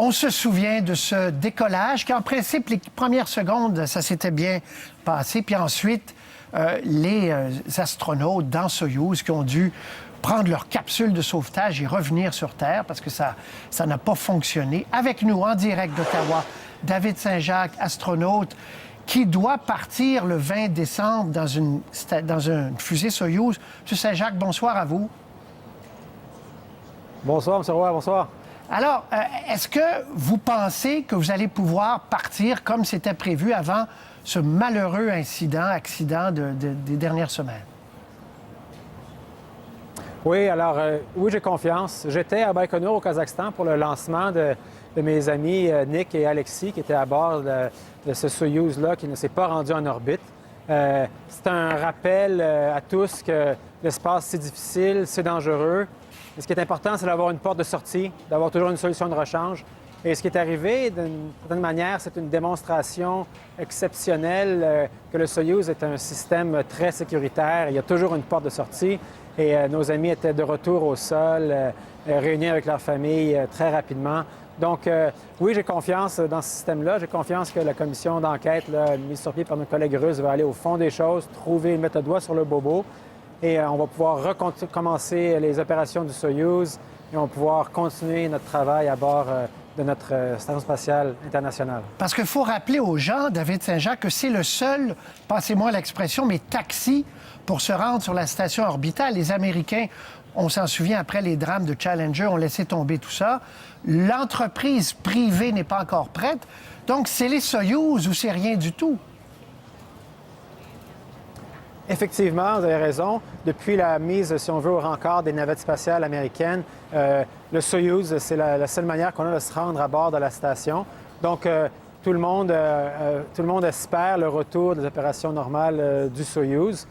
On se souvient de ce décollage qui, en principe, les premières secondes, ça s'était bien passé. Puis ensuite, les astronautes dans Soyouz qui ont dû prendre leur capsule de sauvetage et revenir sur Terre parce que ça n'a pas fonctionné. Avec nous, en direct d'Ottawa, David Saint-Jacques, astronaute, qui doit partir le 20 décembre dans une fusée Soyouz. M. Saint-Jacques, bonsoir à vous. Bonsoir, M. Roy, bonsoir. Alors, est-ce que vous pensez que vous allez pouvoir partir comme c'était prévu avant ce malheureux accident des dernières semaines? Oui, alors, oui, j'ai confiance. J'étais à Baïkonour, au Kazakhstan, pour le lancement de mes amis Nick et Alexis, qui étaient à bord de ce Soyouz-là, qui ne s'est pas rendu en orbite. C'est un rappel à tous que l'espace, c'est difficile, c'est dangereux. Et ce qui est important, c'est d'avoir une porte de sortie, d'avoir toujours une solution de rechange. Et ce qui est arrivé, d'une certaine manière, c'est une démonstration exceptionnelle que le Soyouz est un système très sécuritaire. Il y a toujours une porte de sortie. Et nos amis étaient de retour au sol, réunis avec leur famille très rapidement. Donc, oui, j'ai confiance dans ce système-là. J'ai confiance que la commission d'enquête mise sur pied par nos collègues russes va aller au fond des choses, trouver, mettre le doigt sur le bobo. Et on va pouvoir recommencer les opérations du Soyouz et on va pouvoir continuer notre travail à bord de notre station spatiale internationale. Parce qu'il faut rappeler aux gens, David Saint-Jacques, que c'est le seul, passez-moi l'expression, mais taxi pour se rendre sur la station orbitale. Les Américains, on s'en souvient, après les drames de Challenger, ont laissé tomber tout ça. L'entreprise privée n'est pas encore prête. Donc, c'est les Soyouz ou c'est rien du tout? Effectivement, vous avez raison. Depuis la mise, si on veut, au rencard des navettes spatiales américaines, le Soyouz, c'est la seule manière qu'on a de se rendre à bord de la station. Donc, tout le monde espère le retour des opérations normales du Soyouz.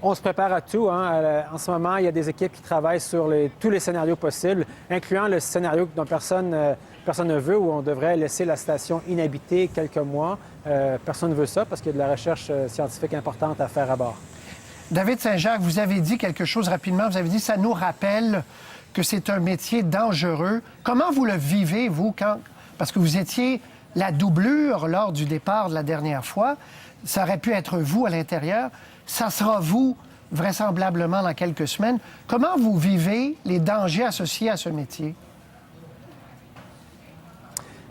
On se prépare à tout. En ce moment, il y a des équipes qui travaillent sur tous les scénarios possibles, incluant le scénario dont personne ne veut, où on devrait laisser la station inhabitée quelques mois. Personne ne veut ça parce qu'il y a de la recherche scientifique importante à faire à bord. David Saint-Jacques, vous avez dit quelque chose rapidement. Vous avez dit ça nous rappelle que c'est un métier dangereux. Comment vous le vivez, vous, parce que vous étiez la doublure lors du départ de la dernière fois. Ça aurait pu être vous à l'intérieur. Ça sera vous, vraisemblablement, dans quelques semaines. Comment vous vivez les dangers associés à ce métier?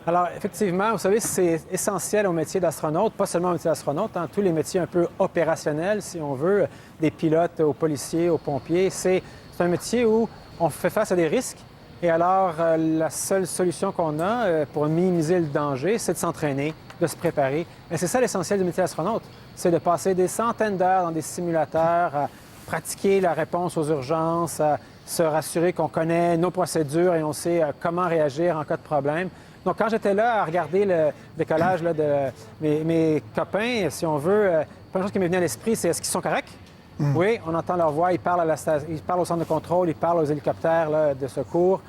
Alors, effectivement, vous savez, c'est essentiel au métier d'astronaute, pas seulement au métier d'astronaute, tous les métiers un peu opérationnels, si on veut, des pilotes aux policiers, aux pompiers. C'est un métier où on fait face à des risques. Et alors, la seule solution qu'on a pour minimiser le danger, c'est de s'entraîner, de se préparer. Mais c'est ça l'essentiel du métier d'astronaute, c'est de passer des centaines d'heures dans des simulateurs, à pratiquer la réponse aux urgences, à se rassurer qu'on connaît nos procédures et on sait comment réagir en cas de problème. Donc, quand j'étais là à regarder le décollage de mes copains, si on veut, la première chose qui m'est venue à l'esprit, c'est est-ce qu'ils sont corrects? Oui, on entend leur voix, ils parlent au centre de contrôle, ils parlent aux hélicoptères de secours.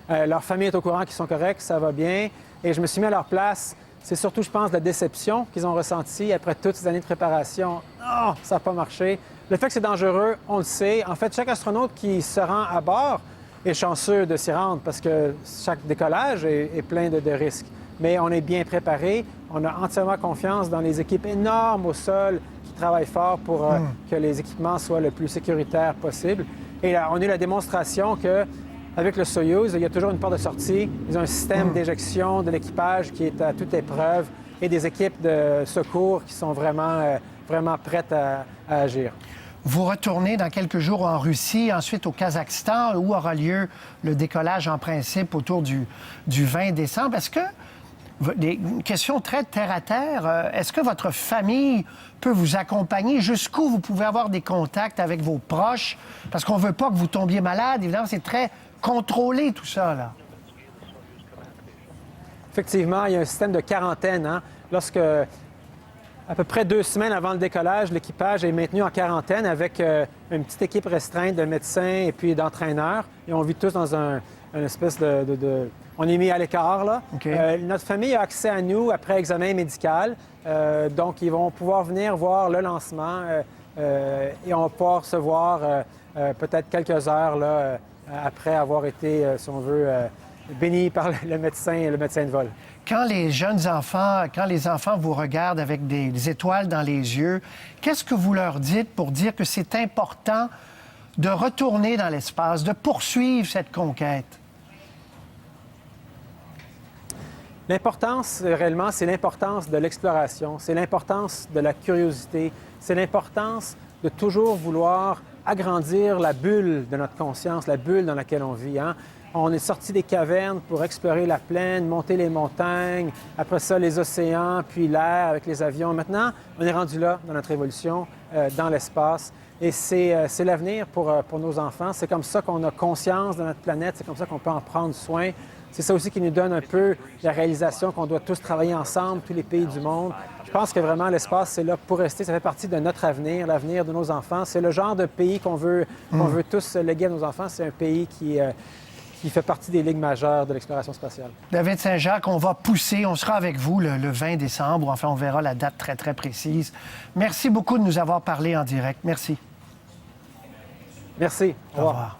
Leur famille est au courant qu'ils sont corrects, ça va bien. Et je me suis mis à leur place. C'est surtout, je pense, la déception qu'ils ont ressentie après toutes ces années de préparation. Oh, ça n'a pas marché. Le fait que c'est dangereux, on le sait. En fait, chaque astronaute qui se rend à bord est chanceux de s'y rendre parce que chaque décollage est plein de risques. Mais on est bien préparé. On a entièrement confiance dans les équipes énormes au sol qui travaillent fort pour que les équipements soient le plus sécuritaires possible. Et là, on a eu la démonstration qu'avec le Soyouz, il y a toujours une porte de sortie. Ils ont un système d'éjection de l'équipage qui est à toute épreuve et des équipes de secours qui sont vraiment prêtes à agir. Vous retournez dans quelques jours en Russie, ensuite au Kazakhstan, où aura lieu le décollage en principe autour du 20 décembre. Est-ce que, une question très terre-à-terre, est-ce que votre famille peut vous accompagner? Jusqu'où vous pouvez avoir des contacts avec vos proches? Parce qu'on ne veut pas que vous tombiez malade. Évidemment, c'est très contrôlé tout ça, là. Effectivement, il y a un système de quarantaine. Lorsque, à peu près 2 semaines avant le décollage, l'équipage est maintenu en quarantaine avec une petite équipe restreinte de médecins et puis d'entraîneurs. Et on vit tous dans une espèce de... On est mis à l'écart, là. Okay. Notre famille a accès à nous après examen médical. Donc, ils vont pouvoir venir voir le lancement et on va pouvoir se voir peut-être quelques heures là, après avoir été, si on veut, béni par le médecin de vol. Quand les jeunes enfants, quand les enfants vous regardent avec des étoiles dans les yeux, qu'est-ce que vous leur dites pour dire que c'est important de retourner dans l'espace, de poursuivre cette conquête? L'importance, réellement, c'est l'importance de l'exploration, c'est l'importance de la curiosité, c'est l'importance de toujours vouloir agrandir la bulle de notre conscience, la bulle dans laquelle on vit. Hein? On est sorti des cavernes pour explorer la plaine, monter les montagnes, après ça les océans, puis l'air avec les avions. Maintenant, on est rendu là dans notre évolution, dans l'espace. Et c'est l'avenir pour nos enfants. C'est comme ça qu'on a conscience de notre planète, c'est comme ça qu'on peut en prendre soin. C'est ça aussi qui nous donne un peu la réalisation qu'on doit tous travailler ensemble, tous les pays du monde. Je pense que vraiment l'espace, c'est là pour rester. Ça fait partie de notre avenir, l'avenir de nos enfants. C'est le genre de pays qu'on veut tous léguer à nos enfants. C'est un pays qui fait partie des ligues majeures de l'exploration spatiale. David Saint-Jacques, on va pousser. On sera avec vous le 20 décembre. Enfin, on verra la date très, très précise. Merci beaucoup de nous avoir parlé en direct. Merci. Merci. Au revoir.